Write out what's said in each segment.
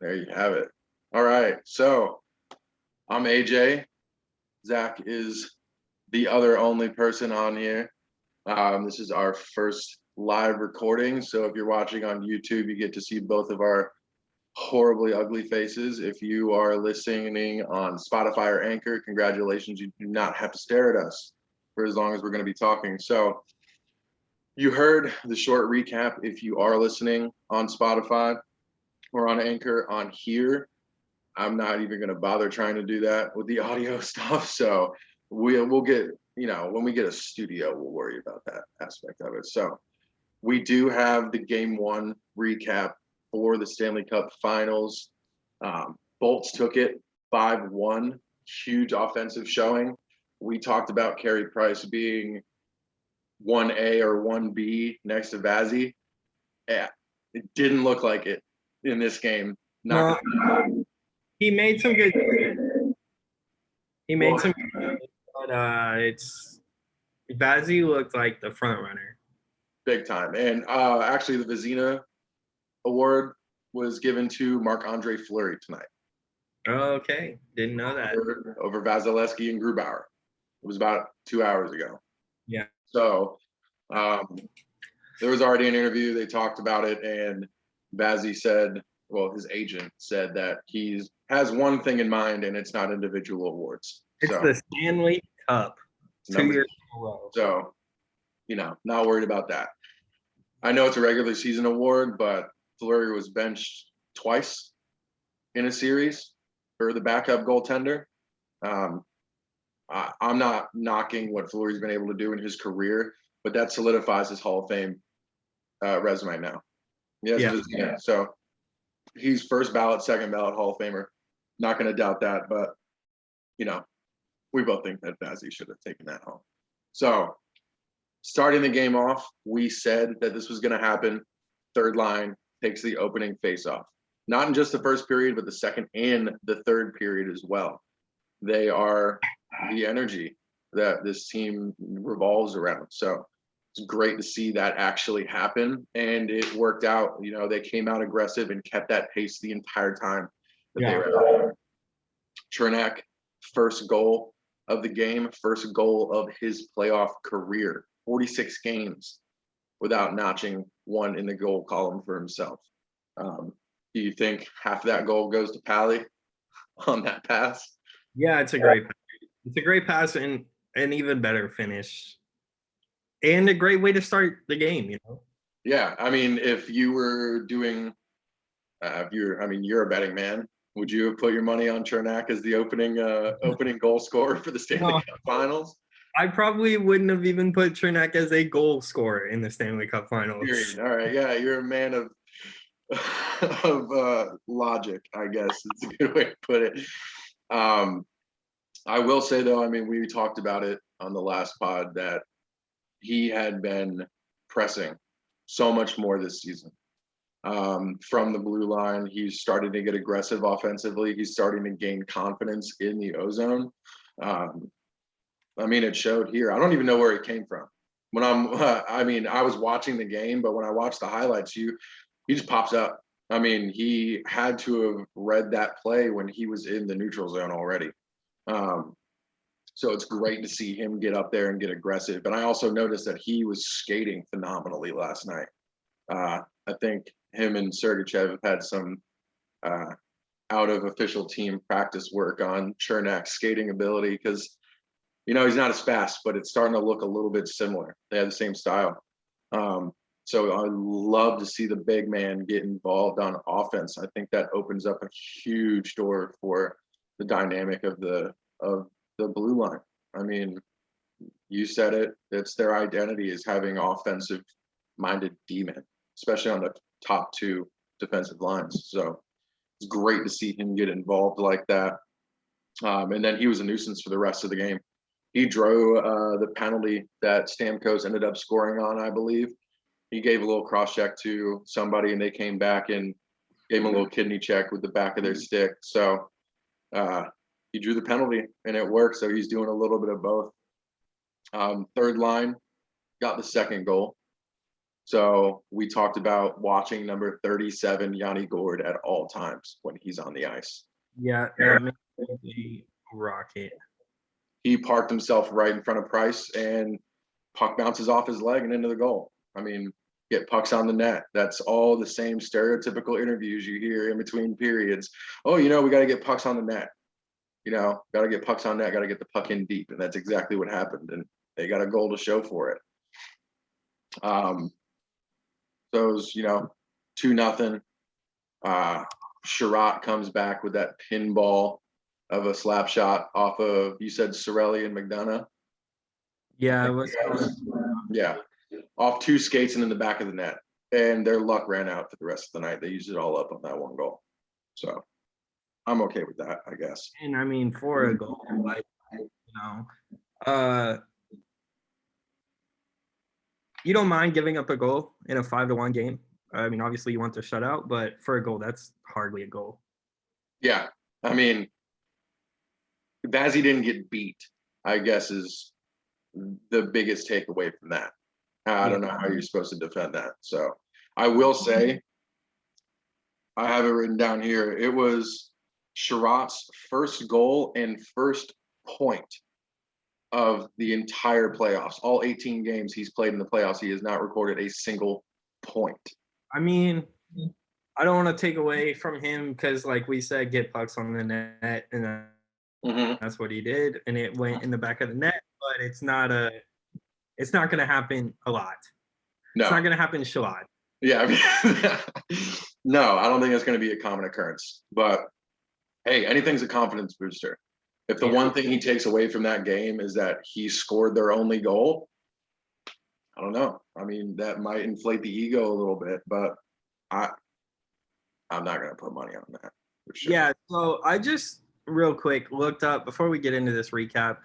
There you have it. All right. So I'm AJ. Zach is the other only person on here. This is our first live recording. So if you're watching on YouTube, you get to see both of our horribly ugly faces. If you are listening on Spotify or Anchor, congratulations. You do not have to stare at us for as long as we're going to be talking. So you heard the short recap. If you are listening on Spotify or on Anchor on here, I'm not even going to bother trying to do that with the audio stuff. So we'll get, when we get a studio, we'll worry about that aspect of it. So we do have the game one recap for the Stanley Cup Finals. Bolts took it 5-1, huge offensive showing. We talked about Carey Price being 1A or 1B next to Vazzy. Yeah, it didn't look like it in this game. He made some good. But it's Vazzy looked like the front runner. Big time. And actually, the Vezina Award was given to Marc-Andre Fleury tonight. Okay, didn't know that. Over Vasilevsky and Grubauer. It was about 2 hours ago. Yeah. So there was already an interview. They talked about it, and Vazzy said, well, his agent said that he has one thing in mind, and it's not individual awards. It's the Stanley Cup. 2 years in a row. So, not worried about that. I know it's a regular season award, but Fleury was benched twice in a series for the backup goaltender. I'm not knocking what Fleury's been able to do in his career, but that solidifies his Hall of Fame resume now. Yeah. So he's first ballot, second ballot Hall of Famer. Not going to doubt that, but we both think that Vazzy should have taken that home. So starting the game off, we said that this was going to happen. Third line takes the opening faceoff. Not in just the first period, but the second and the third period as well. They are the energy that this team revolves around. So it's great to see that actually happen. And it worked out. They came out aggressive and kept that pace the entire time that they were out there. Cernak, first goal of the game, first goal of his playoff career. 46 games without notching one in the goal column for himself. Do you think half of that goal goes to Pally on that pass? Yeah, it's a great pass and an even better finish. And a great way to start the game, Yeah, I mean, if you were doing, you're a betting man. Would you have put your money on Cernak as the opening goal scorer for the Stanley Cup Finals? I probably wouldn't have even put Cernak as a goal scorer in the Stanley Cup Finals. Period. All right, yeah, you're a man of logic, I guess. It's a good way to put it. I will say though, we talked about it on the last pod that he had been pressing so much more this season. From the blue line, he's starting to get aggressive offensively. He's starting to gain confidence in the ozone. It showed here. I don't even know where it came from. When I was watching the game, but when I watched the highlights, he just pops up. He had to have read that play when he was in the neutral zone already. So it's great to see him get up there and get aggressive. But I also noticed that he was skating phenomenally last night. I think him and Sergachev have had some out of official team practice work on Cernak's skating ability because, he's not as fast, but it's starting to look a little bit similar. They have the same style. So I love to see the big man get involved on offense. I think that opens up a huge door for the dynamic of the blue line. You said it. It's their identity is having offensive-minded D-men, especially on the top two defensive lines. So it's great to see him get involved like that. And then he was a nuisance for the rest of the game. He drew the penalty that Stamkos ended up scoring on, I believe. He gave a little cross-check to somebody, and they came back and gave him a little kidney check with the back of their stick. So he drew the penalty, and it worked. So he's doing a little bit of both. Third line got the second goal. So we talked about watching number 37, Yanni Gord, at all times when he's on the ice. Yeah, that makes me a rocket. He parked himself right in front of Price, and puck bounces off his leg and into the goal. I mean, get pucks on the net. That's all the same stereotypical interviews you hear in between periods. Oh, we got to get pucks on the net. Got to get pucks on net, got to get the puck in deep. And that's exactly what happened. And they got a goal to show for it. So it was, 2-0. Sherratt comes back with that pinball of a slap shot off of, you said Sorelli and McDonough? Yeah, it was. Yeah, off two skates and in the back of the net. And their luck ran out for the rest of the night. They used it all up on that one goal. So I'm okay with that, I guess. And I mean, for a goal, you don't mind giving up a goal in a 5-1 game. I mean, obviously you want the shutout, but for a goal, that's hardly a goal. Yeah, I mean, Vazzy didn't get beat, I guess, is the biggest takeaway from that. I don't know how you're supposed to defend that. So I will say, I have it written down here. It was Sherratt's first goal and first point of the entire playoffs. All 18 games he's played in the playoffs, he has not recorded a single point. I mean, I don't want to take away from him because, like we said, get pucks on the net, and that's what he did, and it went in the back of the net. But it's not going to happen a lot. No. It's not going to happen a lot. Yeah. No, I don't think it's going to be a common occurrence. But hey, anything's a confidence booster. If the one thing he takes away from that game is that he scored their only goal, I don't know. I mean, that might inflate the ego a little bit, but I'm not going to put money on that. For sure. Yeah. So I just real quick looked up before we get into this recap.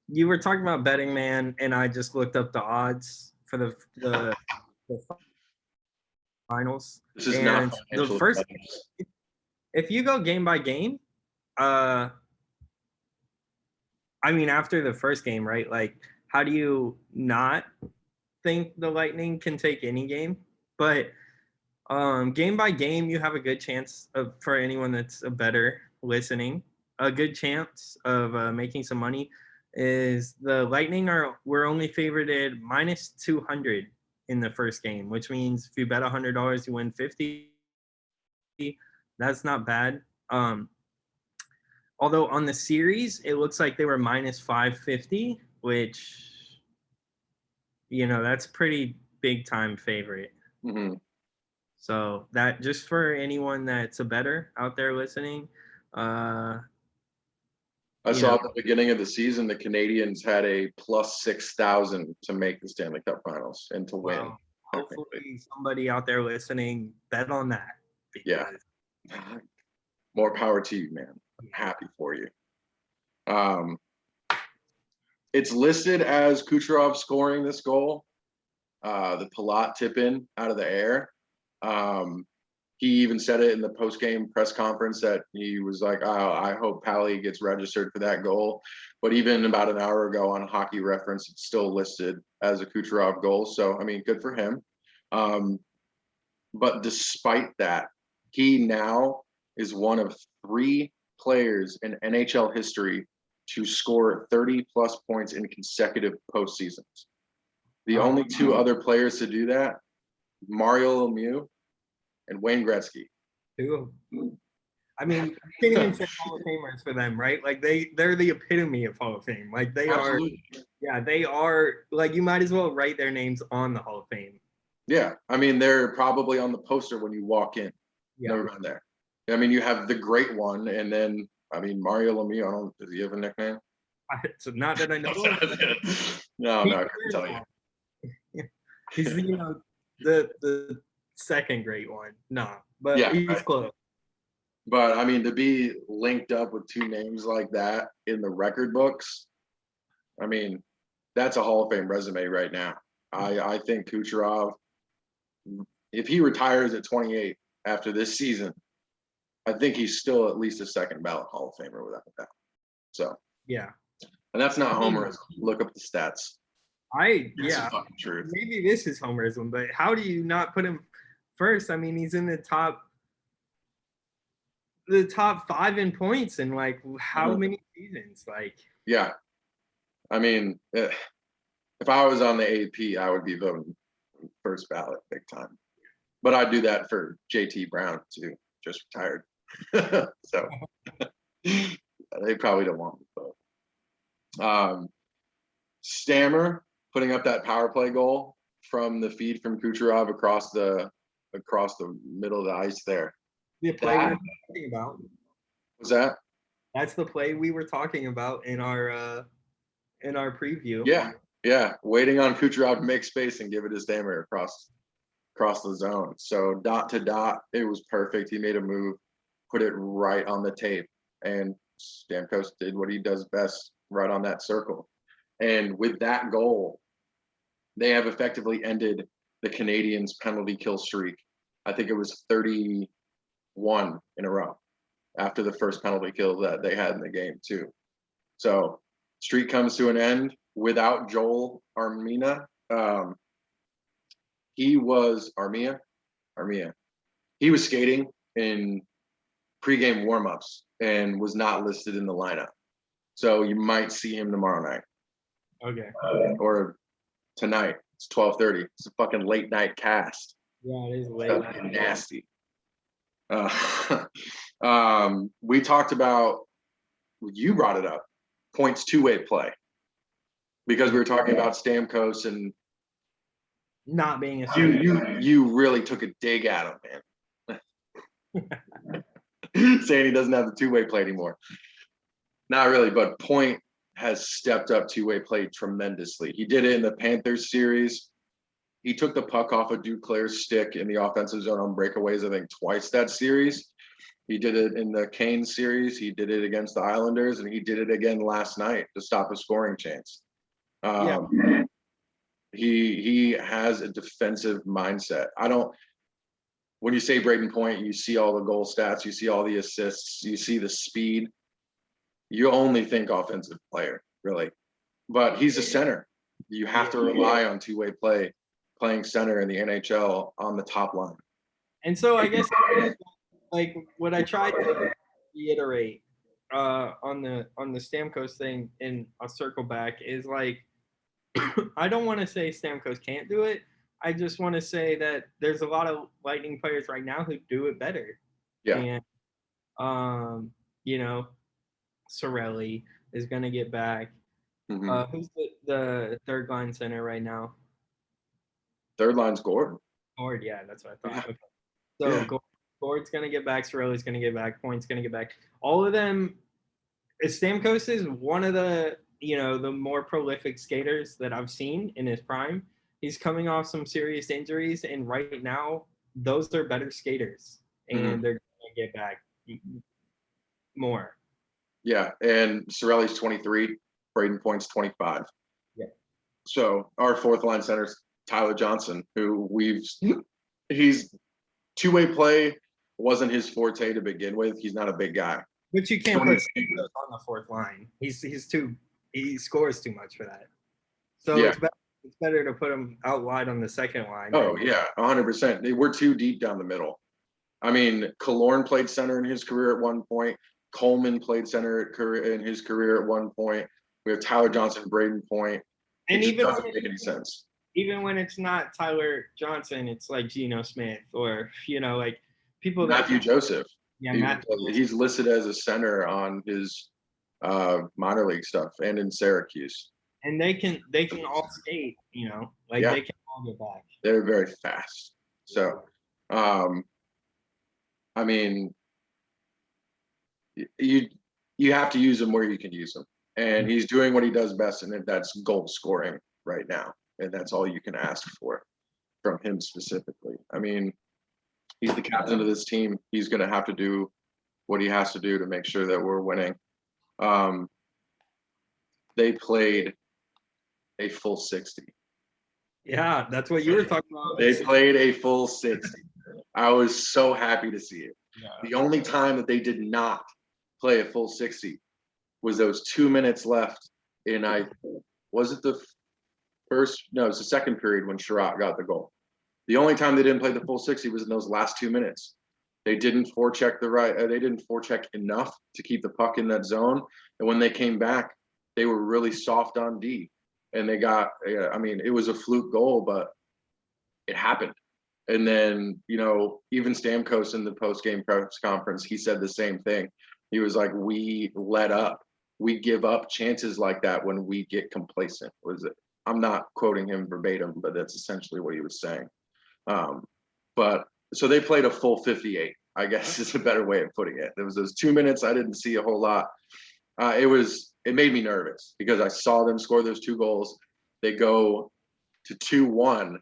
You were talking about betting, man, and I just looked up the odds for the finals. This is not the first. If you go game by game, I mean, after the first game, right? Like, how do you not think the Lightning can take any game? But game by game, you have a good chance of, for anyone that's a better listening, a good chance of making some money. Is the Lightning we're only favorited minus 200 in the first game, which means if you bet $100, you win 50. That's not bad. Although on the series, it looks like they were minus 550, which, that's pretty big time favorite. Mm-hmm. So that just for anyone that's a bettor out there listening. I saw at the beginning of the season, the Canadians had a plus 6,000 to make the Stanley Cup Finals and to win. Hopefully somebody out there listening bet on that. Yeah. More power to you, man. I'm happy for you. It's listed as Kucherov scoring this goal. The Palat tip in out of the air. He even said it in the post-game press conference that he was like, oh, I hope Pally gets registered for that goal. But even about an hour ago on Hockey Reference, it's still listed as a Kucherov goal. So, I mean, good for him. But despite that, he now is one of 3 players in NHL history to score 30-plus points in consecutive postseasons. The only 2 other players to do that, Mario Lemieux and Wayne Gretzky. I mean, you can't even say Hall of Famers for them, right? Like they're the epitome of Hall of Fame. Like they Absolutely. they are like, you might as well write their names on the Hall of Fame. Yeah, I mean, they're probably on the poster when you walk in. Yeah. Never mind there. I mean, you have the great one, and then Mario Lemieux. Does he have a nickname? So not that I know. No, I couldn't tell you. He's the second great one. No, but yeah, he's right. close. But I mean, to be linked up with 2 names like that in the record books, I mean, that's a Hall of Fame resume right now. I think Kucherov, if he retires at 28 after this season, I think he's still at least a second ballot Hall of Famer without a doubt. So yeah, and that's not homerism. Look up the stats. That's the fucking truth. maybe this is homerism, but how do you not put him first? I mean, he's in the top 5 in points in like how many seasons? Like, yeah, I mean, if I was on the AP, I would be voting first ballot big time. But I'd do that for JT Brown too, just retired. So they probably don't want me to vote. Stammer putting up that power play goal from the feed from Kucherov across the middle of the ice there. the play we were talking about. Was that? That's the play we were talking about in our preview. Yeah. Waiting on Kucherov to make space and give it to Stammer across the zone. So dot to dot, it was perfect. He made a move, put it right on the tape, and Stamkos did what he does best, right on that circle. And with that goal, they have effectively ended the Canadiens' penalty kill streak. I think it was 31 in a row after the first penalty kill that they had in the game too. So streak comes to an end without Joel Armia. He was Armia. He was skating in pregame warmups and was not listed in the lineup. So you might see him tomorrow night. Okay. Or tonight. It's 12:30. It's a fucking late night cast. Yeah, it is late. That's nasty. We talked about, you brought it up, points two-way play. Because we were talking about Stamkos and not being a you really took a dig at him, man. Saying he doesn't have the two-way play anymore. Not really, but Point has stepped up two-way play tremendously. He did it in the Panthers series. He took the puck off of Duclair's stick in the offensive zone on breakaways, I think, twice that series. He did it in the Kane series. He did it against the Islanders, and he did it again last night to stop a scoring chance. He has a defensive mindset. When you say Braden Point, you see all the goal stats, you see all the assists, you see the speed. You only think offensive player, really. But he's a center. You have to rely on two-way play, playing center in the NHL on the top line. And so I guess like what I tried to reiterate on the Stamkos thing, and I'll circle back, is like I don't want to say Stamkos can't do it. I just want to say that there's a lot of Lightning players right now who do it better. Yeah. And Cirelli is going to get back. Mm-hmm. Who's the third line center right now? Third line's Gordon. Gord, yeah, that's what I thought. Yeah. Okay. So Gord's going to get back. Cirelli's going to get back. Point's going to get back. All of them. Stamkos is one of the more prolific skaters that I've seen in his prime. He's coming off some serious injuries, and right now, those are better skaters, and they're going to get back more. Yeah, and Cirelli's 23, Braden Point's 25. Yeah. So our fourth line center's Tyler Johnson, who he's two-way play wasn't his forte to begin with. He's not a big guy. But you can't put Stamkos on the fourth line. He scores too much for that. So yeah. It's better to put him out wide on the second line. Oh, yeah, 100%. We're too deep down the middle. I mean, Killorn played center in his career at one point. Coleman played center in his career at one point. We have Tyler Johnson, Braden Point. And it doesn't make any sense. Even when it's not Tyler Johnson, it's like Geno Smith or, like people. Matthew Joseph. Yeah, he's listed as a center on his minor league stuff and in Syracuse. And they can all skate, they can all get back. They're very fast. So, I mean, you have to use them where you can use them, and he's doing what he does best, and that's goal scoring right now, and that's all you can ask for from him specifically. I mean, he's the captain of this team. He's going to have to do what he has to do to make sure that we're winning. They played a full 60. Yeah, that's what you were talking about. They played a full 60. I was so happy to see it. Yeah. The only time that they did not play a full 60 was those 2 minutes left in it's the second period when Sherratt got the goal. The only time they didn't play the full 60 was in those last 2 minutes. They didn't forecheck they didn't forecheck enough to keep the puck in that zone. And when they came back, they were really soft on D. And they got, I mean, it was a fluke goal, but it happened. And then, even Stamkos in the post-game press conference, he said the same thing. He was like, we let up. We give up chances like that when we get complacent. I'm not quoting him verbatim, but that's essentially what he was saying. But so they played a full 58, I guess is a better way of putting it. There was those 2 minutes I didn't see a whole lot. It made me nervous because I saw them score those 2 goals. They go to 2-1,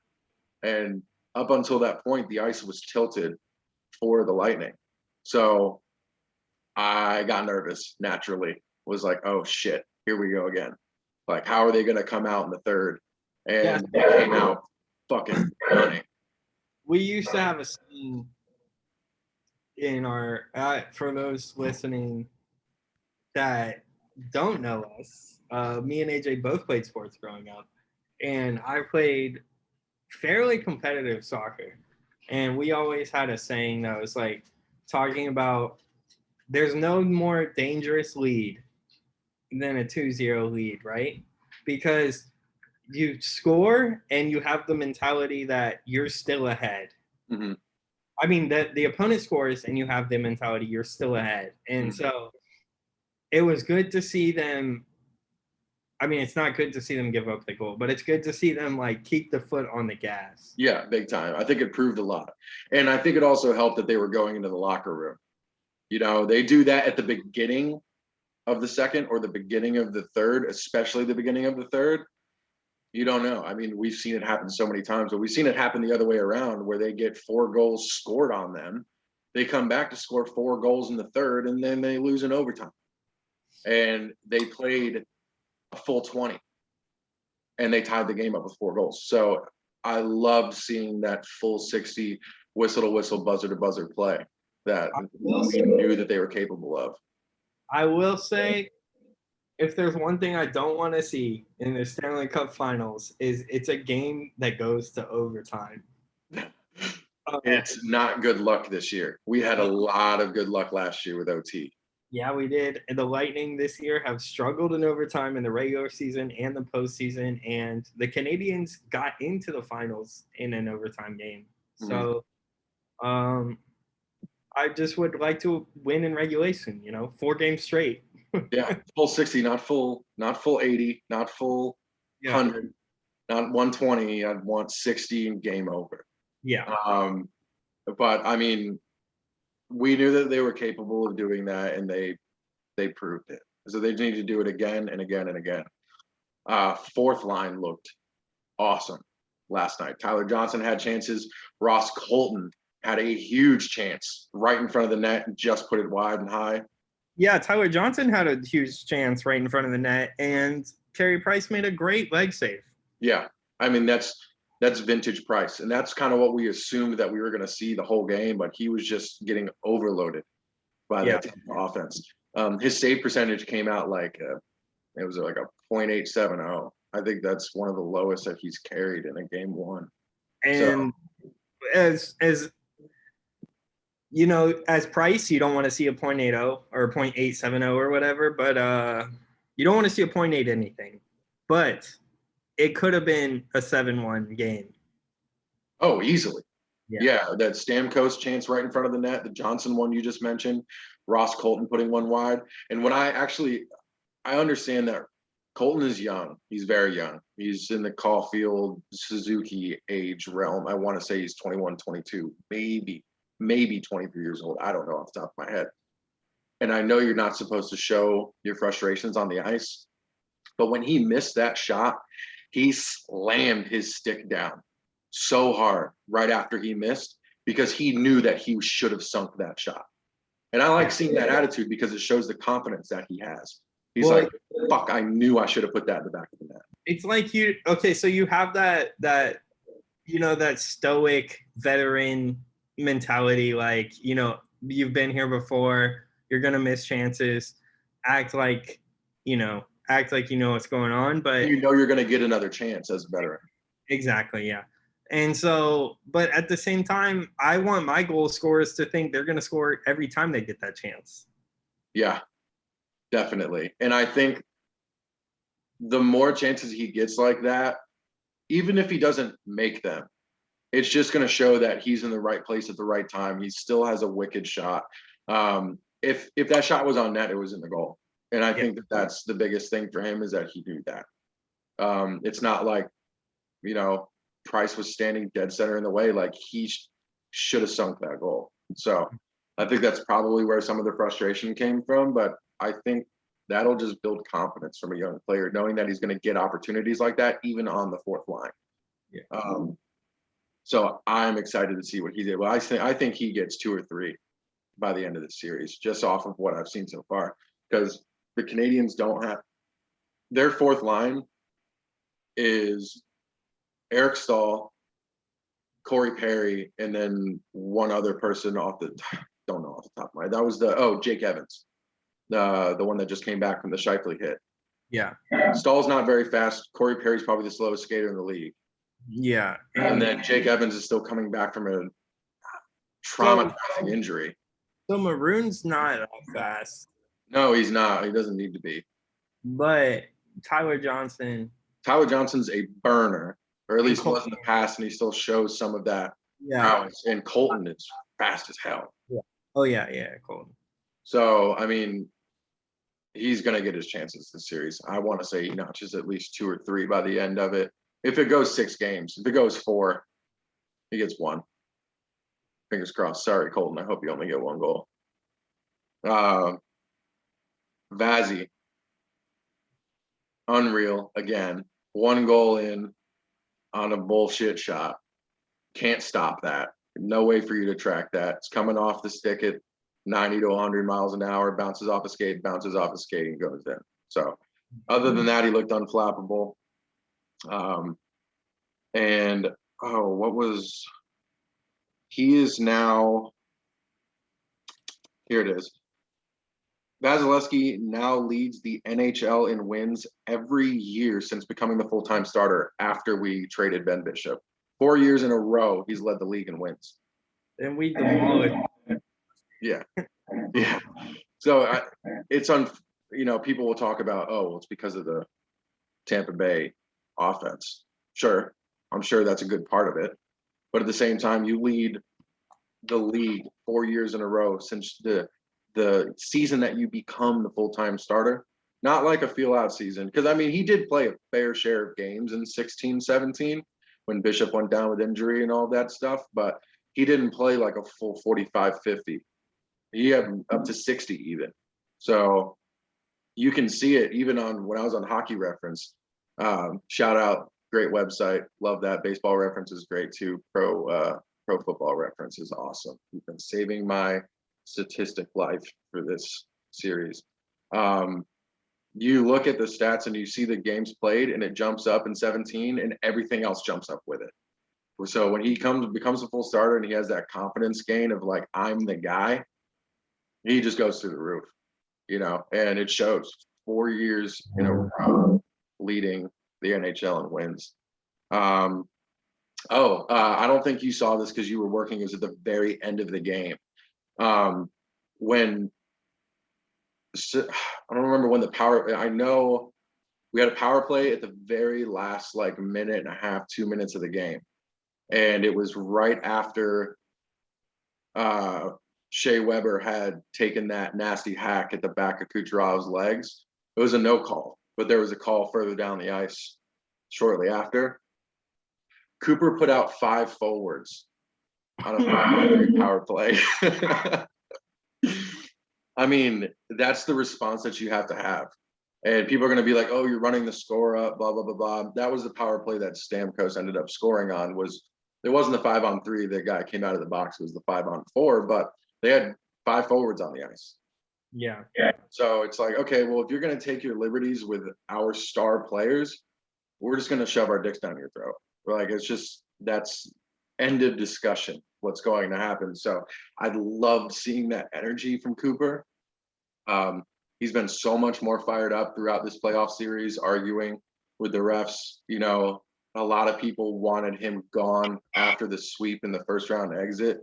and up until that point, the ice was tilted for the Lightning. So I got nervous naturally. Was like, oh shit, here we go again. Like, how are they going to come out in the third? And they came out fucking running. We used to have a scene in our, for those listening that don't know us, me and AJ both played sports growing up. And I played fairly competitive soccer. And we always had a saying that was like talking about there's no more dangerous lead than a 2-0 lead, right? Because you score and you have the mentality that you're still ahead. Mm-hmm. I mean, the opponent scores and you have the mentality you're still ahead. And so it was good to see them. I mean, it's not good to see them give up the goal, but it's good to see them like keep the foot on the gas. Yeah, big time. I think it proved a lot. And I think it also helped that they were going into the locker room. They do that at the beginning of the second or the beginning of the third, especially the beginning of the third. You don't know. I mean, we've seen it happen so many times, but we've seen it happen the other way around where they get 4 goals scored on them. They come back to score 4 goals in the third, and then they lose in overtime. And they played a full 20, and they tied the game up with 4 goals. So I loved seeing that full 60 whistle to whistle, buzzer to buzzer play that we knew that they were capable of. I will say, if there's one thing I don't want to see in the Stanley Cup Finals, is it's a game that goes to overtime. It's not good luck this year. We had a lot of good luck last year with OT. Yeah, we did. And the Lightning this year have struggled in overtime in the regular season and the postseason, and the Canadiens got into the finals in an overtime game. So I just would like to win in regulation, 4 games straight. Yeah, full 60, not full 80, not full 100, not 120. I'd want 60 and game over. Yeah. But I mean, we knew that they were capable of doing that, and they proved it. So they need to do it again and again and again. Fourth line looked awesome last night. Tyler Johnson had chances. Ross Colton had a huge chance right in front of the net and just put it wide and high. Yeah, Tyler Johnson had a huge chance right in front of the net, and Carey Price made a great leg save. Yeah, I mean, that's vintage Price, and that's kind of what we assumed that we were going to see the whole game, but he was just getting overloaded by that offense. His save percentage came out like it was like a .870. I think that's one of the lowest that he's carried in a game one. And as as Price, you don't want to see a .80 or a .870 or whatever, but you don't want to see a .8 anything. But it could have been a 7-1 game. Oh, easily. Yeah, that Stamkos chance right in front of the net, the Johnson one you just mentioned, Ross Colton putting one wide. And when I understand that Colton is young. He's very young. He's in the Caulfield, Suzuki age realm. I want to say he's 21, 22, maybe 23 years old. I don't know off the top of my head. And I know you're not supposed to show your frustrations on the ice, but when he missed that shot, he slammed his stick down so hard right after he missed because he knew that he should have sunk that shot. And I like seeing that attitude because it shows the confidence that he has. He's like, fuck, I knew I should have put that in the back of the net. It's like so you have that stoic veteran mentality, like, you've been here before, you're going to miss chances, act like act like you know what's going on, but You know you're going to get another chance as a veteran. exactly, yeah. And so, but at the same time, I want my goal scorers to think they're going to score every time they get that chance. Yeah, definitely. And I think the more chances he gets like that, even if he doesn't make them, it's just going to show that he's in the right place at the right time. He still has a wicked shot. If that shot was on net, it was in the goal. And I think that that's the biggest thing for him, is that he knew that. It's not like, you know, Price was standing dead center in the way. Like, he should have sunk that goal. So I think that's probably where some of the frustration came from. But I think that'll just build confidence from a young player, knowing that he's going to get opportunities like that, even on the fourth line. Yeah. So I'm excited to see what he did. Well, I think he gets 2 or 3 by the end of the series, just off of what I've seen so far. Because the Canadians don't have their fourth line is Eric Stahl, Corey Perry, and then one other person don't know off the top of my head. That was Jake Evans, the one that just came back from the Shifley hit. Yeah. Stahl's not very fast. Corey Perry's probably the slowest skater in the league. Yeah. And then Jake Evans is still coming back from a traumatizing injury. So Maroon's not fast. No, he's not. He doesn't need to be. But Tyler Johnson's a burner, or at least was in the past, and he still shows some of that. Yeah. And Colton is fast as hell. Yeah. Oh yeah, Colton. So I mean, he's gonna get his chances this series. I want to say he notches at least 2 or 3 by the end of it. If it goes 6 games, if it goes 4, he gets 1. Fingers crossed. Sorry, Colton. I hope you only get 1 goal. Vazzy, unreal again. 1 goal in on a bullshit shot. Can't stop that. No way for you to track that. It's coming off the stick at 90 to 100 miles an hour, bounces off a skate, and goes in. So other than that, he looked unflappable. He is now, here it is. Vasilevsky now leads the NHL in wins every year since becoming the full-time starter after we traded Ben Bishop. 4 years in a row, he's led the league in wins. And we demolished. Yeah. So people will talk about, it's because of the Tampa Bay offense. Sure, I'm sure that's a good part of it. But at the same time, you lead the league 4 years in a row since the season that you become the full-time starter. Not like a feel-out season. Because, I mean, he did play a fair share of games in 16-17 when Bishop went down with injury and all that stuff. But he didn't play like a full 45-50. He had up to 60 even. So you can see it even on when I was on Hockey Reference. Shout out, great website. Love that. Baseball Reference is great too. Pro Football Reference is awesome. You've been saving my statistic life for this series. You look at the stats and you see the games played, and it jumps up in 17, and everything else jumps up with it. So when he becomes a full starter and he has that confidence gain of like, I'm the guy, he just goes through the roof, and it shows. 4 years in a row leading the NHL in wins. I don't think you saw this because you were working. It was at the very end of the game. When I don't remember when I know we had a power play at the very last minute and a half, 2 minutes of the game. And it was right after Shea Weber had taken that nasty hack at the back of Kucherov's legs. It was a no call, but there was a call further down the ice shortly after. Cooper put out 5 forwards on a 5-on-3 power play. I mean, that's the response that you have to have. And people are going to be like, oh, you're running the score up, blah, blah, blah, blah. That was the power play that Stamkos ended up scoring on. It wasn't the 5-on-3. The guy came out of the box. It was the 5-on-4, but they had 5 forwards on the ice. Yeah. So it's like, okay, well, if you're going to take your liberties with our star players, we're just going to shove our dicks down your throat. That's end of discussion, what's going to happen. So I loved seeing that energy from Cooper. He's been so much more fired up throughout this playoff series, arguing with the refs. You know, a lot of people wanted him gone after the sweep in the first round exit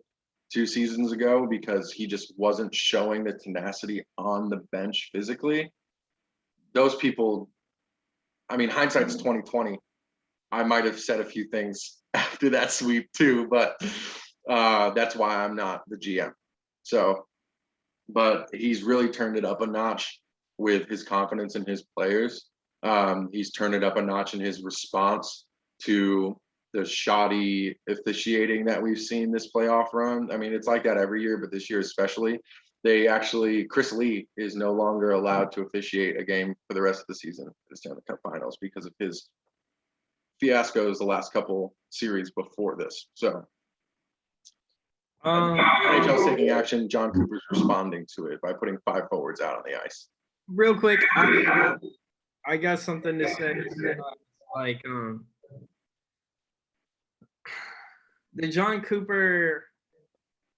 2 seasons ago because he just wasn't showing the tenacity on the bench physically. Those people, I mean, hindsight's 2020. I might have said a few things after that sweep too, but that's why I'm not the GM. So, but he's really turned it up a notch with his confidence in his players. He's turned it up a notch in his response to the shoddy officiating that we've seen this playoff run. I mean, it's like that every year, but this year especially. Chris Lee is no longer allowed to officiate a game for the rest of the season at the Stanley Cup Finals because of his fiascos the last couple series before this. So NHL's taking action. John Cooper's responding to it by putting 5 forwards out on the ice. Real quick, I got something to say. Like, the John Cooper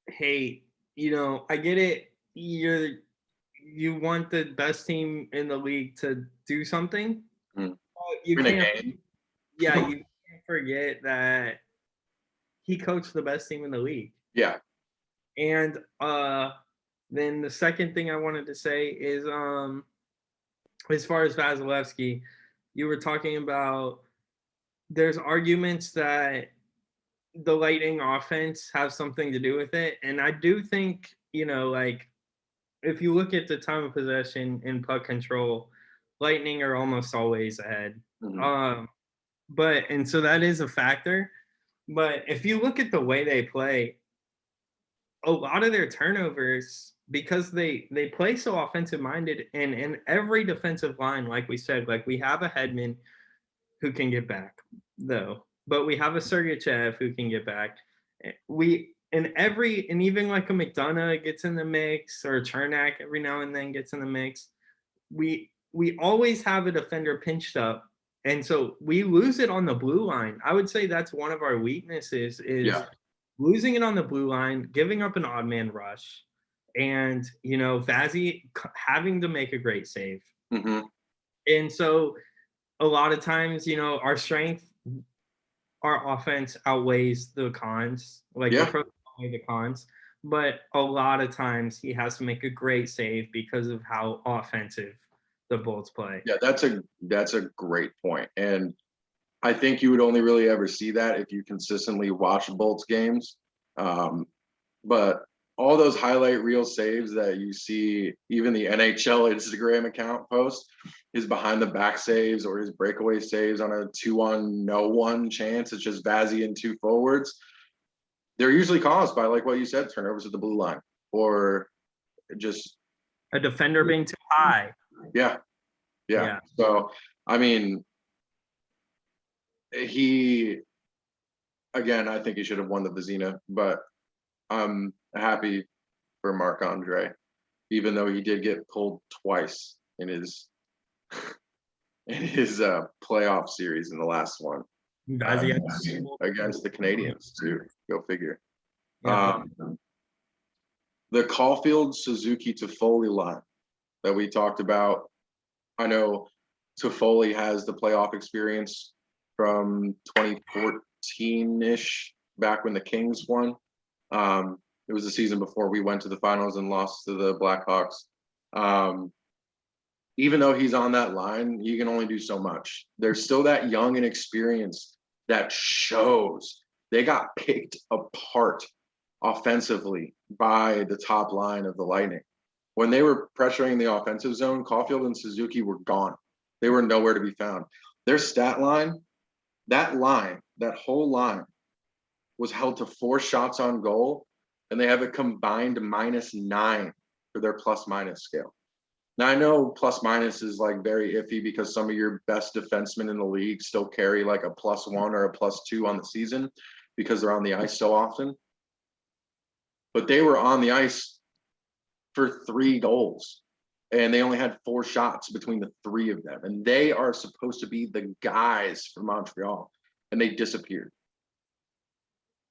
hate, you know, I get it. You want the best team in the league to do something. You can't. Yeah, you can't forget that he coached the best team in the league. Yeah. And then the second thing I wanted to say is, as far as Vasilevsky, you were talking about there's arguments that the Lightning offense have something to do with it. And I do think, you know, like if you look at the time of possession and puck control, Lightning are almost always ahead. Mm-hmm. And so that is a factor. But if you look at the way they play, a lot of their turnovers, because they play so offensive minded, and in every defensive line, like we said, like we have a Hedman who can get back though, but we have a Sergachev who can get back. And even like a McDonough gets in the mix, or a Chernak every now and then gets in the mix. We always have a defender pinched up, and so we lose it on the blue line. I would say that's one of our weaknesses is losing it on the blue line, giving up an odd man rush, and, you know, Vazzy having to make a great save. Mm-hmm. And so a lot of times, you know, our offense outweighs the cons. Like the pros outweigh the cons. But a lot of times he has to make a great save because of how offensive the Bolts play. Yeah, that's a great point. And I think you would only really ever see that if you consistently watch Bolts games. But all those highlight reel saves that you see, even the NHL Instagram account post, his behind the back saves or his breakaway saves on a 2-on-no-one chance, it's just Vazzy and 2 forwards. They're usually caused by, like what you said, turnovers at the blue line or just a defender being too high. Yeah. So, I mean, I think he should have won the Vezina, but I'm happy for Marc-Andre, even though he did get pulled twice in his playoff series in the last one against the Canadiens, too. Go figure. Yeah. The Caulfield, Suzuki, Toffoli line that we talked about. I know Toffoli has the playoff experience from 2014-ish, back when the Kings won. It was the season before we went to the finals and lost to the Blackhawks. Even though he's on that line, he can only do so much. There's still that young and experienced that shows. They got picked apart offensively by the top line of the Lightning. When they were pressuring the offensive zone, Caulfield and Suzuki were gone. They were nowhere to be found. Their stat line, that whole line was held to 4 shots on goal, and they have a combined -9 for their plus-minus scale. Now, I know plus-minus is like very iffy because some of your best defensemen in the league still carry like a +1 or a +2 on the season because they're on the ice so often. But they were on the ice for 3 goals, and they only had 4 shots between the 3 of them. And they are supposed to be the guys for Montreal, and they disappeared.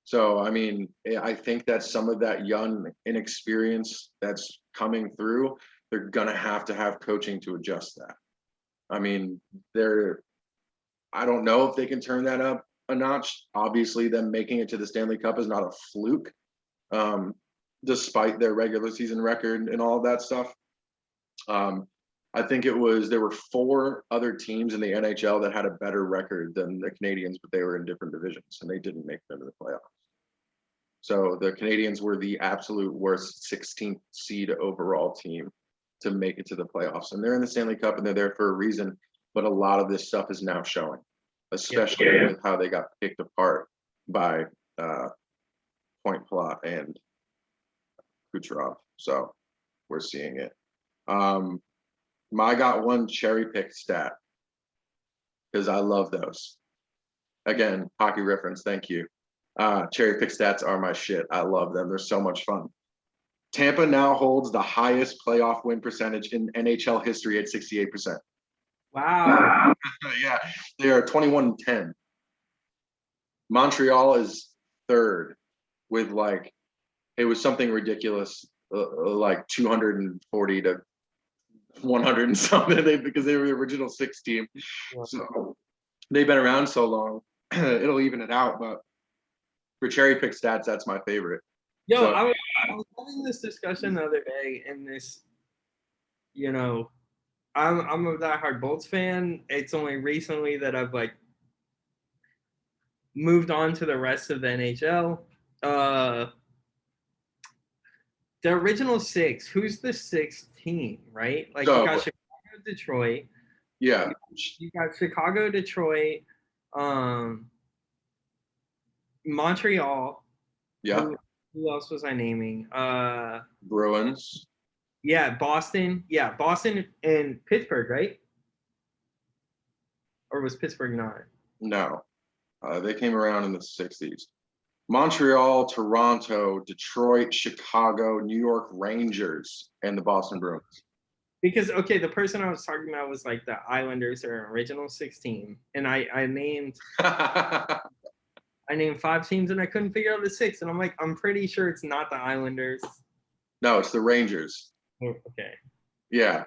So, I mean, I think that some of that young inexperience that's coming through they're gonna have to have coaching to adjust that. I mean, I don't know if they can turn that up a notch. Obviously, them making it to the Stanley Cup is not a fluke, despite their regular season record and all of that stuff. I think there were 4 other teams in the NHL that had a better record than the Canadiens, but they were in different divisions and they didn't make it into the playoffs. So the Canadiens were the absolute worst 16th seed overall team to make it to the playoffs. And they're in the Stanley Cup and they're there for a reason. But a lot of this stuff is now showing, especially with how they got picked apart by Point Plot and Kucherov. So we're seeing it. I got one cherry pick stat because I love those. Again, hockey reference, thank you. Cherry pick stats are my shit. I love them. They're so much fun. Tampa now holds the highest playoff win percentage in NHL history at 68%. Wow. Yeah, they are 21-10. Montreal is 3rd with it was something ridiculous, like 240 to 100 and something, because they were the original 6 team. So they've been around so long, it'll even it out. But for cherry pick stats, that's my favorite. Yo, so, I was having this discussion the other day, and this, I'm a diehard Bolts fan. It's only recently that I've moved on to the rest of the NHL. The original 6, who's the 6th team, right? You got Chicago, Detroit. Yeah. You got Chicago, Detroit, Montreal. Yeah. Who else was I naming? Bruins. Yeah, Boston. Yeah, Boston and Pittsburgh, right? Or was Pittsburgh not? No. They came around in the 60s. Montreal, Toronto, Detroit, Chicago, New York Rangers, and the Boston Bruins. Because, okay, the person I was talking about was the Islanders, their original 6 team. And I named I named 5 teams and I couldn't figure out the 6th. And I'm pretty sure it's not the Islanders. No, it's the Rangers. Oh, okay. Yeah.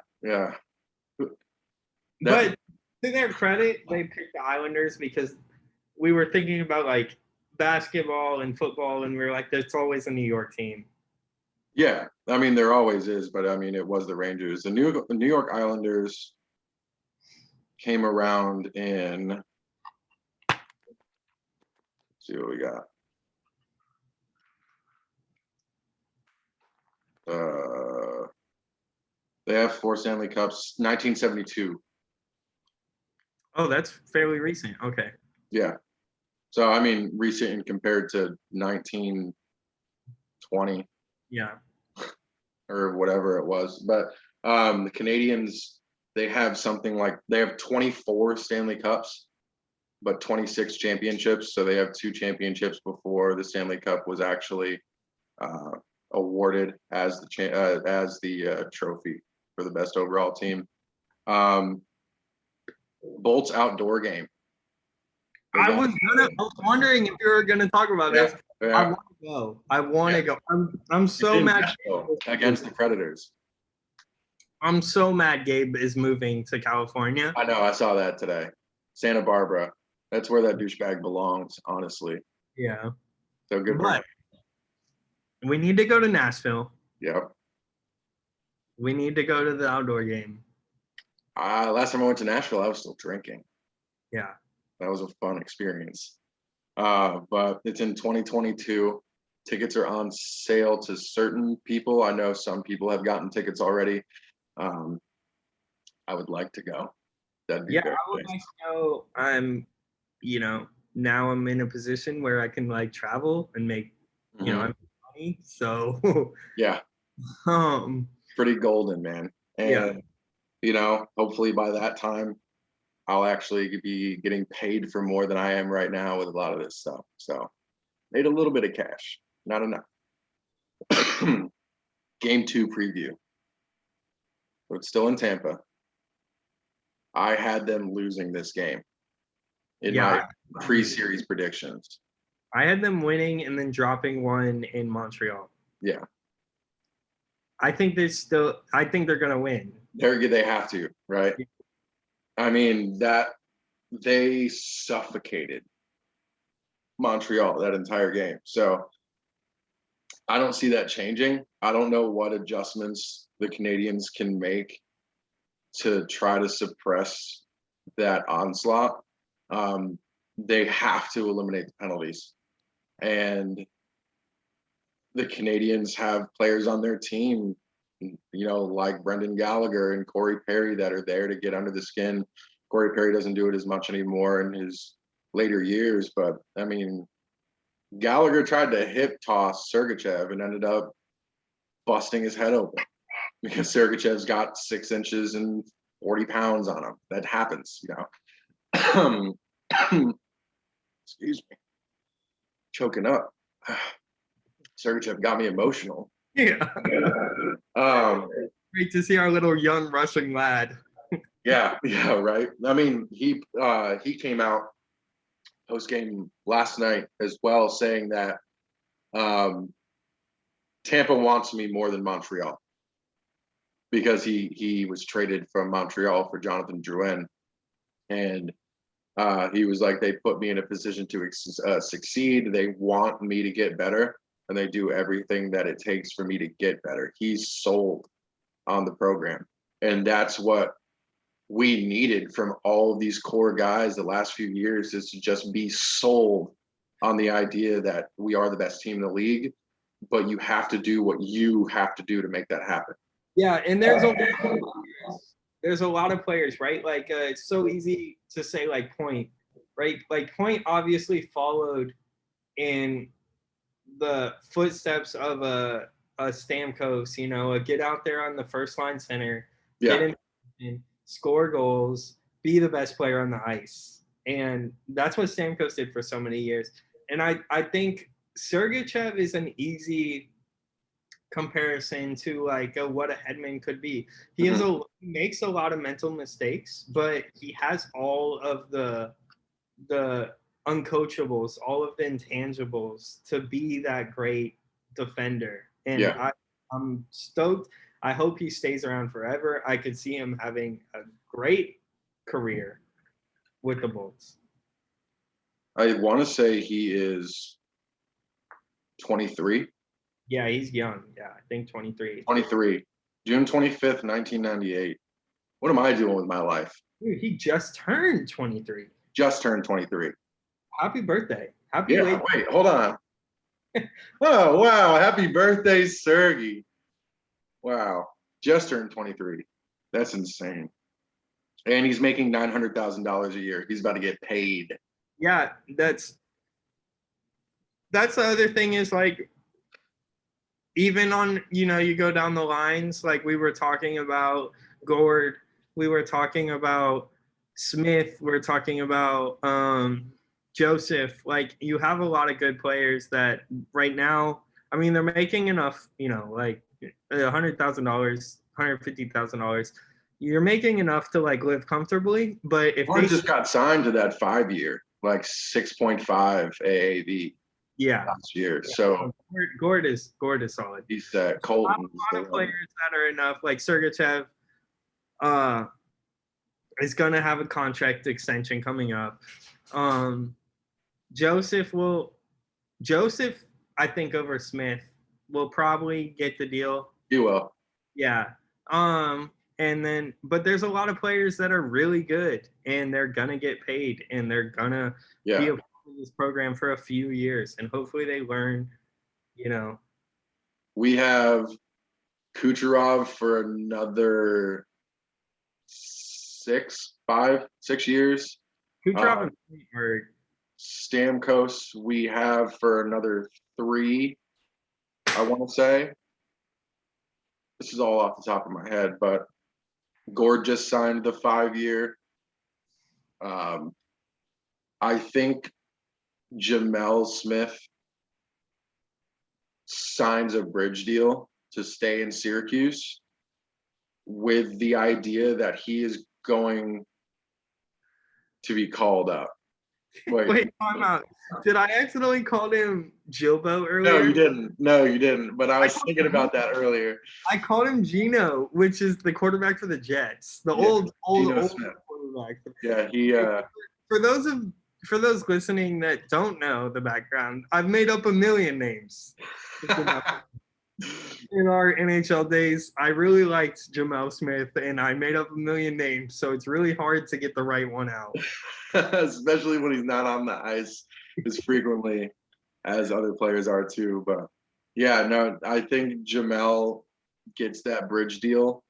But to their credit, they picked the Islanders because we were thinking about basketball and football, and we were there's always a New York team. Yeah, I mean there always is, but I mean it was the Rangers. The New York Islanders came around in. Let's see what we got. They have 4 Stanley Cups. 1972. Oh, that's fairly recent. Okay. Yeah. So I mean recent compared to 1920. Yeah. Or whatever it was. But the Canadiens, they have they have 24 Stanley Cups, but 26 championships. So they have 2 championships before the Stanley Cup was actually awarded as the trophy for the best overall team. Bolts outdoor game. I was wondering if you were gonna talk about this. Yeah. I want to go. I want to go. I'm so mad against the Predators. I'm so mad Gabe is moving to California. I know. I saw that today. Santa Barbara. That's where that douchebag belongs, honestly. Yeah. So good for him. We need to go to Nashville. Yep. We need to go to the outdoor game. Last time I went to Nashville, I was still drinking. Yeah. That was a fun experience. But it's in 2022. Tickets are on sale to certain people. I know some people have gotten tickets already. I would like to go. That'd be I would like to go. Now I'm in a position where I can travel and make, money. So yeah. Pretty golden, man. And hopefully by that time I'll actually be getting paid for more than I am right now with a lot of this stuff. So made a little bit of cash, not enough. Game 2 preview. So it's still in Tampa. I had them losing this game in my pre-series predictions. I had them winning and then dropping 1 in Montreal. Yeah. I think they're gonna win. They have to, right? I mean, that they suffocated Montreal that entire game. So I don't see that changing. I don't know what adjustments the Canadians can make to try to suppress that onslaught. They have to eliminate the penalties. And the Canadians have players on their team, like Brendan Gallagher and Corey Perry that are there to get under the skin. Corey Perry doesn't do it as much anymore in his later years, but I mean, Gallagher tried to hip toss Sergachev and ended up busting his head open because Sergachev's got 6 inches and 40 pounds on him. That happens, Excuse me. Choking up. Sergachev got me emotional. Yeah. Great to see our little young Russian lad. Yeah, right. I mean, he came out post game last night as well, saying that Tampa wants me more than Montreal because he was traded from Montreal for Jonathan Drouin, and he was like, they put me in a position to succeed. They want me to get better, and they do everything that it takes for me to get better. He's sold on the program, and that's what we needed from all of these core guys the last few years, is to just be sold on the idea that we are the best team in the league, but you have to do what you have to do to make that happen. Yeah, and there's a lot of players, right? Like it's so easy to say like Point, right? Like Point obviously followed in the footsteps of a Stamkos, a get out there on the first line center, get in, score goals, be the best player on the ice. And that's what Stamkos did for so many years. And I think Sergachev is an easy comparison to like what a Hedman could be. He makes a lot of mental mistakes, but he has all of the uncoachables, all of the intangibles to be that great defender. And I'm stoked. I hope he stays around forever. I could see him having a great career with the Bolts. I want to say he is 23. Yeah, he's young. Yeah, I think 23. 23. June 25th, 1998. What am I doing with my life? Dude, he just turned 23. Just turned 23. Happy birthday. Wait, hold on. Oh, wow. Happy birthday, Sergey. Wow. Just turned 23. That's insane. And he's making $900,000 a year. He's about to get paid. Yeah, that's the other thing is like, even on, you go down the lines, like we were talking about Gord, we were talking about Smith, we're talking about Joseph. Like you have a lot of good players that right now, I mean, they're making enough, like $100,000, $150,000. You're making enough to like live comfortably, but if Gord just got signed to that 5-year, like 6.5 AAV. Yeah, last year. Yeah. So Gord is solid. He's Colton. A lot of players that are enough, like Sergachev, is gonna have a contract extension coming up. Joseph, I think over Smith, will probably get the deal. He will. Yeah. And then, but there's a lot of players that are really good, and they're gonna get paid, and they're gonna be a part of this program for a few years, and hopefully they learn. We have Kucherov for another 6 years. Kucherov and Stamkos we have for another 3. I want to say. This is all off the top of my head, but Gord just signed the 5-year. I think Jamel Smith signs a bridge deal to stay in Syracuse with the idea that he is going to be called up. Wait, time out. Did I accidentally call him Jilbo No, earlier? you didn't. No, you didn't. But I was called thinking him about that earlier. I called him Gino, which is the quarterback for the Jets, the Yeah, old Geno Smith. quarterback. Yeah, he. For those listening that don't know the background, I've made up a million names. In our NHL days, I really liked Jamel Smith, and I made up a million names, so it's really hard to get the right one out. Especially when he's not on the ice as frequently as other players are too. But yeah, no, I think Jamel gets that bridge deal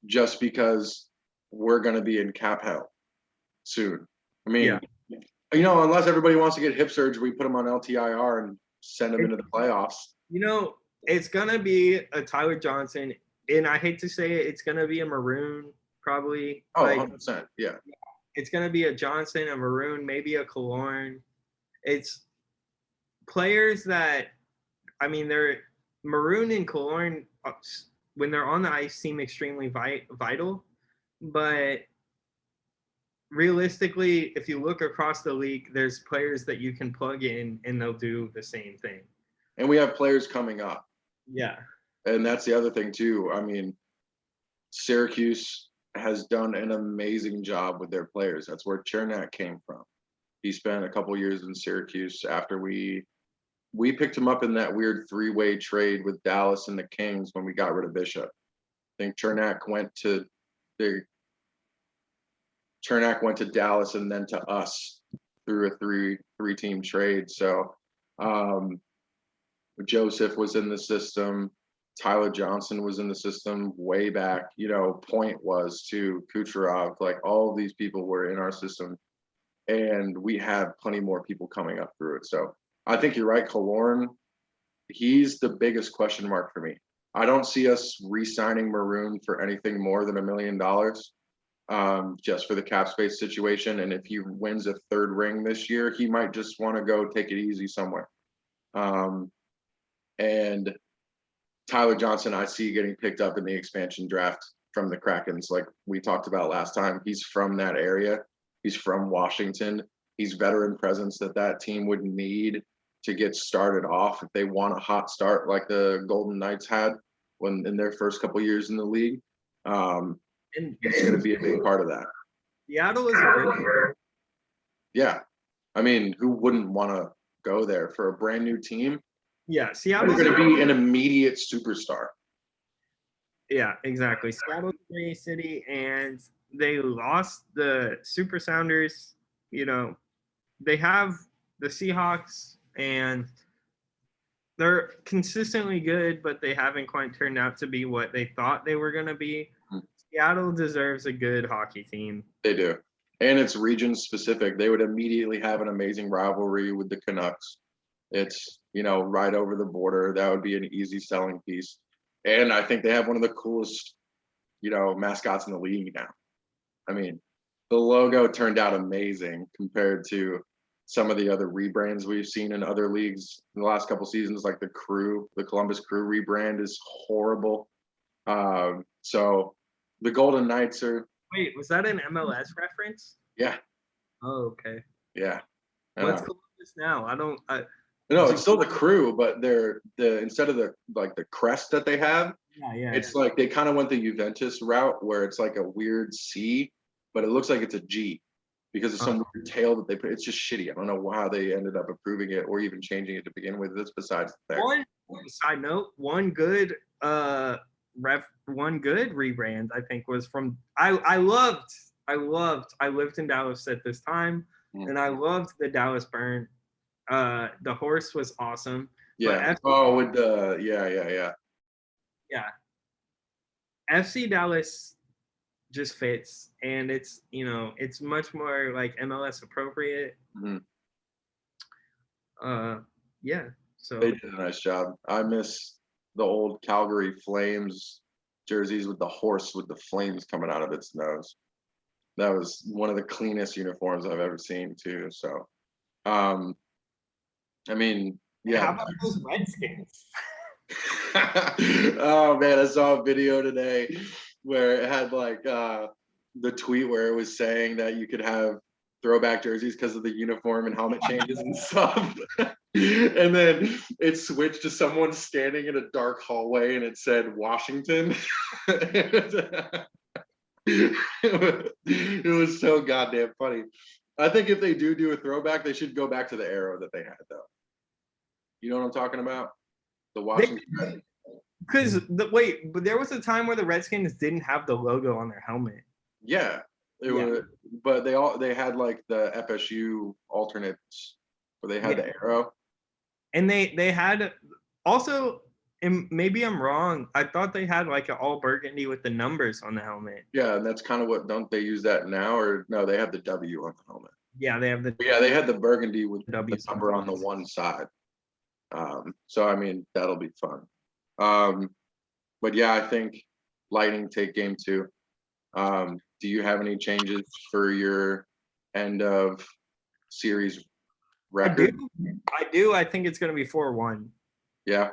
just because we're going to be in cap hell soon. I mean, unless everybody wants to get hip surgery, we put them on LTIR and send them into the playoffs. It's going to be a Tyler Johnson, and I hate to say it, it's going to be a Maroon probably. Oh, 100%. Yeah. It's going to be a Johnson, a Maroon, maybe a Killorn. It's players that, I mean, they're Maroon and Killorn, when they're on the ice, seem extremely vital. But realistically, if you look across the league, there's players that you can plug in and they'll do the same thing. And we have players coming up. Yeah. And that's the other thing too. I mean, Syracuse has done an amazing job with their players. That's where Chernak came from. He spent a couple years in Syracuse after we picked him up in that weird three-way trade with Dallas and the Kings when we got rid of Bishop. I think Chernak went to Dallas and then to us through a three-team trade. So Joseph was in the system. Tyler Johnson was in the system way back. Point was to Kucherov. Like all of these people were in our system, and we have plenty more people coming up through it. So I think you're right, Killorn. He's the biggest question mark for me. I don't see us re-signing Maroon for anything more than $1 million, just for the cap space situation. And if he wins a third ring this year, he might just want to go take it easy somewhere. And Tyler Johnson, I see getting picked up in the expansion draft from the Krakens, like we talked about last time. He's from that area. He's from Washington. He's veteran presence that team would need to get started off if they want a hot start like the Golden Knights had when in their first couple years in the league. And he's going to be a big part of that. Seattle is a good. Yeah. I mean, who wouldn't want to go there for a brand new team? Yeah, Seattle's going to be an immediate superstar. Yeah, exactly. Seattle's a great city, and they lost the Super Sounders. They have the Seahawks, and they're consistently good, but they haven't quite turned out to be what they thought they were going to be. Seattle deserves a good hockey team. They do. And it's region specific. They would immediately have an amazing rivalry with the Canucks. It's, right over the border. That would be an easy selling piece. And I think they have one of the coolest, mascots in the league now. I mean, the logo turned out amazing compared to some of the other rebrands we've seen in other leagues in the last couple seasons, like the Columbus Crew rebrand is horrible. So the Golden Knights are. Wait, was that an MLS reference? Yeah. Oh, okay. Yeah. What's Columbus now? No, it's still the Crew, but they're instead of the crest that they have, it's like they kind of went the Juventus route where it's like a weird C, but it looks like it's a G because of some weird tail that they put. It's just shitty. I don't know how they ended up approving it or even changing it to begin with. That's besides the fact. One side note, one good rebrand I think was from I lived in Dallas at this time, and I loved the Dallas Burn. The horse was awesome. Yeah. With the yeah. FC Dallas just fits, and it's it's much more like MLS appropriate. Mm-hmm. Yeah. So they did a nice job. I miss the old Calgary Flames jerseys with the horse with the flames coming out of its nose. That was one of the cleanest uniforms I've ever seen too. So, I mean, yeah. How about those Redskins? Oh man, I saw a video today where it had like the tweet where it was saying that you could have throwback jerseys because of the uniform and helmet changes and stuff. And then it switched to someone standing in a dark hallway and it said Washington. It was so goddamn funny. I think if they do a throwback, they should go back to the arrow that they had, though. You know what I'm talking about? The Washington. Because but there was a time where the Redskins didn't have the logo on their helmet. Yeah, was, but they had like the FSU alternates, where they had the arrow. And they had also, and maybe I'm wrong, I thought they had like an all burgundy with the numbers on the helmet. Yeah, and that's kind of what, don't they use that now, or no? They have the W on the helmet. Yeah, they have they had the burgundy with W the number on the one side. So I mean that'll be fun. But yeah, I think Lightning take game 2. Do you have any changes for your end of series record? I do. I think it's going to be 4-1. Yeah.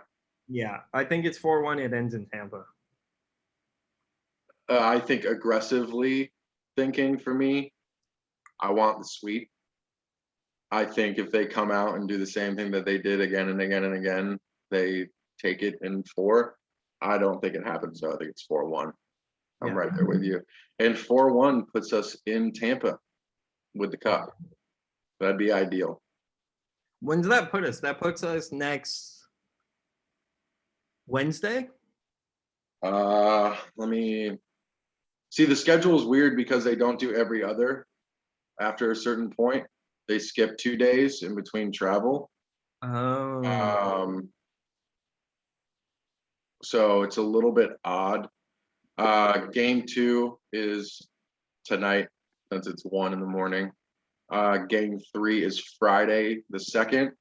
Yeah, I think it's 4-1. It ends in Tampa. I think aggressively thinking for me, I want the sweep. I think if they come out and do the same thing that they did again and again and again, they take it in 4. I don't think it happens, though. I think it's 4-1. I'm right there with you. And 4-1 puts us in Tampa with the cup. That'd be ideal. When does that put us? That puts us next Wednesday? Let me see. The schedule is weird because they don't do every other. After a certain point, they skip 2 days in between travel. Oh. So it's a little bit odd. Game 2 is tonight, since it's 1 a.m. Game 3 is Friday the 2nd.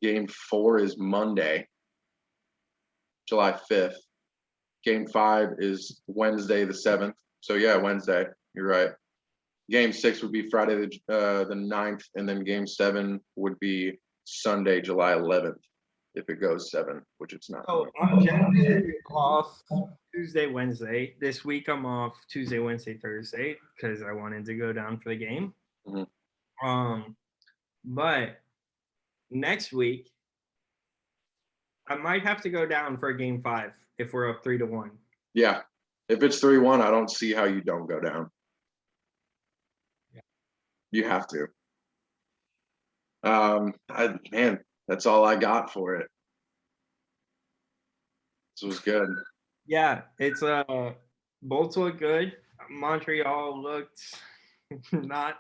Game 4 is Monday, July 5th. Game 5 is Wednesday the 7th. So yeah, Wednesday. You're right. Game 6 would be Friday the 9th, and then Game 7 would be Sunday, July 11th. If it goes 7, which it's not. Oh, I'm generally off Tuesday, Wednesday. This week I'm off Tuesday, Wednesday, Thursday because I wanted to go down for the game. Mm-hmm. But next week I might have to go down for Game 5 if we're up 3-1. Yeah, if it's 3-1, I don't see how you don't go down. Yeah. You have to. Man, that's all I got for it. This was good. Yeah, it's Bolts look good. Montreal looked not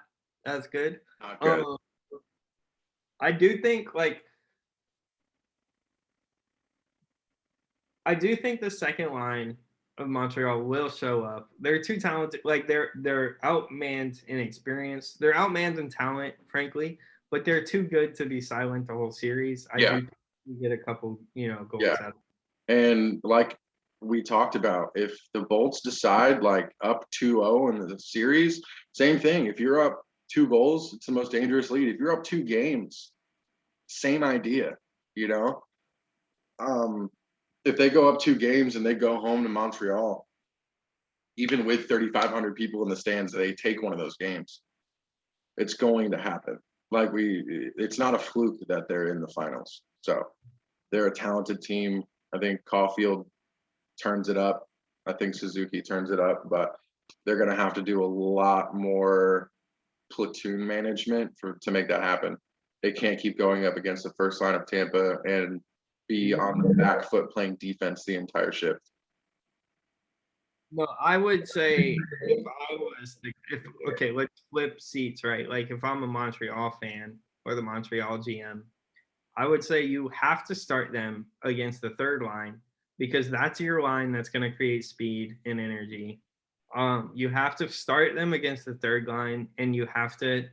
as good. Not good. I do think the second line of Montreal will show up. They're too talented. Like they're outmanned in experience. They're outmanned in talent, frankly, but they're too good to be silent the whole series. I do think we get a couple, goals out. And like we talked about, if the Bolts decide like up 2-0 in the series, same thing. If you're up 2 goals, it's the most dangerous lead. If you're up 2 games, same idea, if they go up 2 games and they go home to Montreal, even with 3,500 people in the stands, they take one of those games. It's going to happen. It's not a fluke that they're in the finals. So they're a talented team. I think Caulfield turns it up. I think Suzuki turns it up, but they're going to have to do a lot more platoon management to make that happen. They can't keep going up against the first line of Tampa and be on the back foot playing defense the entire shift. No, I would say if I was let's flip seats, right? Like if I'm a Montreal fan or the Montreal GM, I would say you have to start them against the third line because that's your line that's going to create speed and energy. You have to start them against the third line, and you have to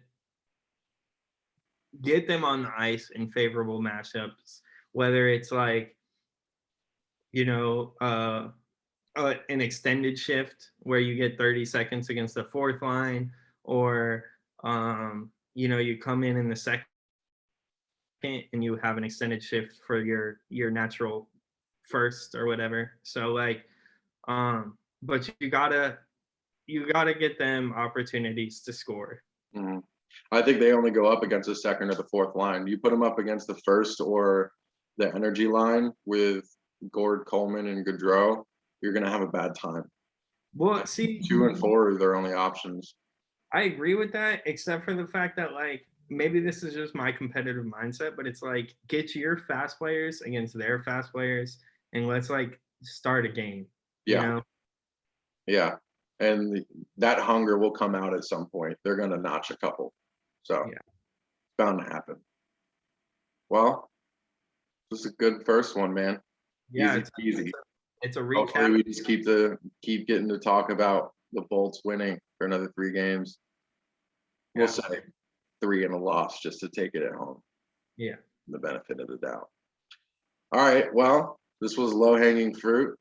get them on the ice in favorable matchups, whether it's like, an extended shift where you get 30 seconds against the fourth line, or you come in the second and you have an extended shift for your natural first or whatever. So but you gotta get them opportunities to score. Mm-hmm. I think they only go up against the second or the fourth line. You put them up against the first or the energy line with Gord, Coleman, and Gaudreau, you're going to have a bad time. Well, see, 2 and 4 are their only options. I agree with that, except for the fact that, like, maybe this is just my competitive mindset, but it's like, get your fast players against their fast players and let's, like, start a game. Yeah. You know? Yeah. And that hunger will come out at some point. They're going to notch a couple. So Yeah. it's bound to happen. Well, this is a good first one, man. Yeah, Easy. it's a Hopefully recap. we just keep getting to talk about the Bolts winning for another 3 games. We'll Yeah. say 3 and a loss just to take it at home. Yeah. The benefit of the doubt. All right. Well, this was low hanging fruit.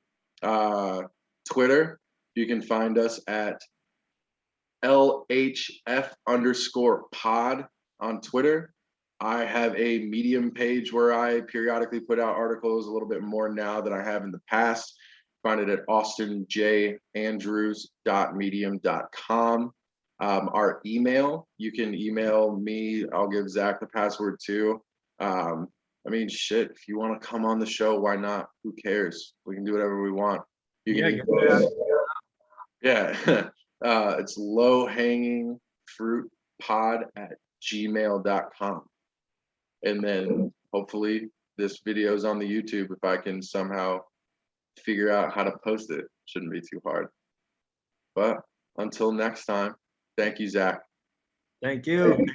Twitter, you can find us at LHF_pod on Twitter. I have a Medium page where I periodically put out articles a little bit more now than I have in the past. Find it at austinjandrews.medium.com. Our email, you can email me. I'll give Zach the password too. I mean, shit, if you want to come on the show, why not? Who cares? We can do whatever we want. You can yeah. It's lowhangingfruitpod@gmail.com. And then hopefully this video is on the YouTube if I can somehow figure out how to post it. Shouldn't be too hard. But until next time, thank you, Zach. Thank you.